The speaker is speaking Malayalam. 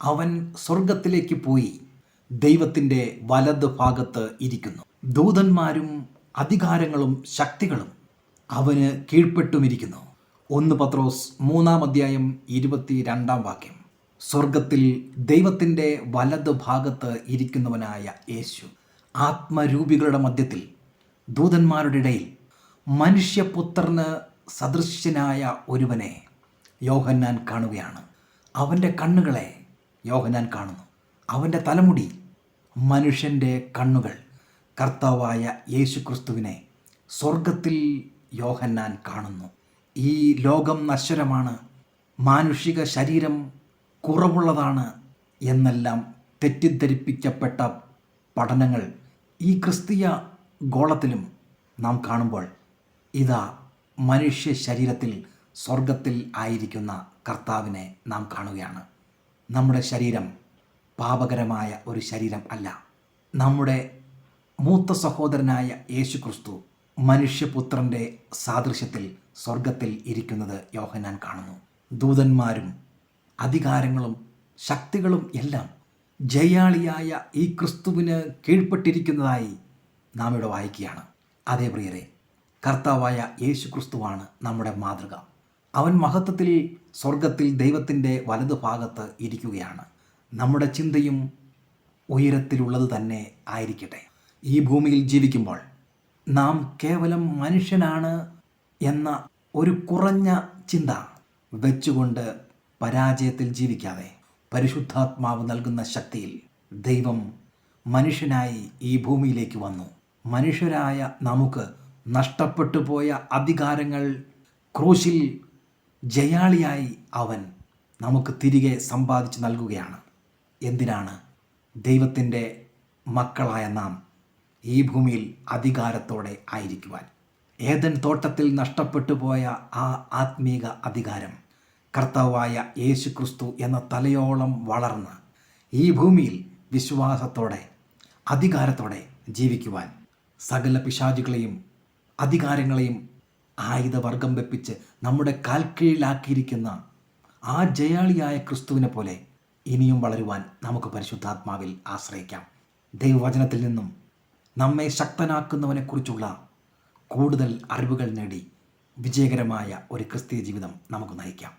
അവൻ സ്വർഗത്തിലേക്ക് പോയി ദൈവത്തിൻ്റെ വലത് ഭാഗത്ത് ഇരിക്കുന്നു. ദൂതന്മാരും അധികാരങ്ങളും ശക്തികളും അവന് കീഴ്പ്പെട്ടുമിരിക്കുന്നു. 1 പത്രോസ് 3:22 സ്വർഗത്തിൽ ദൈവത്തിൻ്റെ വലത് ഭാഗത്ത് ഇരിക്കുന്നവനായ യേശു ആത്മരൂപികളുടെ മധ്യത്തിൽ ദൂതന്മാരുടെ ഇടയിൽ മനുഷ്യപുത്രന് സദൃശ്യനായ ഒരുവനെ യോഹന്നാൻ കാണുകയാണ്. അവൻ്റെ കണ്ണുകളെ യോഹന്നാൻ കാണുന്നു. അവൻ്റെ തലമുടി മനുഷ്യൻ്റെ കണ്ണുകൾ. കർത്താവായ യേശു ക്രിസ്തുവിനെ സ്വർഗത്തിൽ യോഹന്നാൻ കാണുന്നു. ഈ ലോകം നശ്വരമാണ്, മാനുഷിക ശരീരം കുറവുള്ളതാണ് എന്നെല്ലാം തെറ്റിദ്ധരിപ്പിക്കപ്പെട്ട പഠനങ്ങൾ ഈ ക്രിസ്തീയ ഗോളത്തിലും നാം കാണുമ്പോൾ ഇതാ മനുഷ്യ ശരീരത്തിൽ സ്വർഗത്തിൽ ആയിരിക്കുന്ന കർത്താവിനെ നാം കാണുകയാണ്. നമ്മുടെ ശരീരം പാപകരമായ ഒരു ശരീരം അല്ല. നമ്മുടെ മൂത്ത സഹോദരനായ യേശു ക്രിസ്തു മനുഷ്യപുത്രൻ്റെ സാദൃശ്യത്തിൽ സ്വർഗത്തിൽ ഇരിക്കുന്നത് യോഹന്നാൻ കാണുന്നു. ദൂതന്മാരും അധികാരങ്ങളും ശക്തികളും എല്ലാം ജയാളിയായ ഈ ക്രിസ്തുവിന് കീഴ്പ്പെട്ടിരിക്കുന്നതായി നാം ഇവിടെ വായിക്കുകയാണ്. അതേ പ്രിയരെ, കർത്താവായ യേശു ക്രിസ്തുവാണ് നമ്മുടെ മാതൃക. അവൻ മഹത്വത്തിൽ സ്വർഗത്തിൽ ദൈവത്തിൻ്റെ വലതു ഭാഗത്ത് ഇരിക്കുകയാണ്. നമ്മുടെ ചിന്തയും ഉയരത്തിലുള്ളത് തന്നെ ആയിരിക്കട്ടെ. ഈ ഭൂമിയിൽ ജീവിക്കുമ്പോൾ നാം കേവലം മനുഷ്യനാണ് എന്ന ഒരു കുറഞ്ഞ ചിന്ത വെച്ചുകൊണ്ട് പരാജയത്തിൽ ജീവിക്കാതെ പരിശുദ്ധാത്മാവ് നൽകുന്ന ശക്തിയിൽ ദൈവം മനുഷ്യനായി ഈ ഭൂമിയിലേക്ക് വന്നു. മനുഷ്യരായ നമുക്ക് നഷ്ടപ്പെട്ടു പോയ അധികാരങ്ങൾ ക്രൂശിൽ ജയാളിയായി അവൻ നമുക്ക് തിരികെ സമ്പാദിച്ചു നൽകുകയാണ്. എന്തിനാണ്? ദൈവത്തിൻ്റെ മക്കളായ നാം ഈ ഭൂമിയിൽ അധികാരത്തോടെ ആയിരിക്കുവാൻ. ഏദൻ തോട്ടത്തിൽ നഷ്ടപ്പെട്ടു പോയ ആ ആത്മീക അധികാരം കർത്താവായ യേശു ക്രിസ്തു എന്ന തലയോളം വളർന്ന് ഈ ഭൂമിയിൽ വിശ്വാസത്തോടെ അധികാരത്തോടെ ജീവിക്കുവാൻ സകല പിശാചുകളെയും അധികാരങ്ങളെയും ആയുധവർഗം വെപ്പിച്ച് നമ്മുടെ കാൽക്കീഴിലാക്കിയിരിക്കുന്ന ആ ജയാളിയായ ക്രിസ്തുവിനെ പോലെ ഇനിയും വളരുവാൻ നമുക്ക് പരിശുദ്ധാത്മാവിൽ ആശ്രയിക്കാം. ദൈവവചനത്തിൽ നിന്നും നമ്മെ ശക്തനാക്കുന്നവനെക്കുറിച്ചുള്ള കൂടുതൽ അറിവുകൾ നേടി വിജയകരമായ ഒരു ക്രിസ്തീയ ജീവിതം നമുക്ക് നയിക്കാം.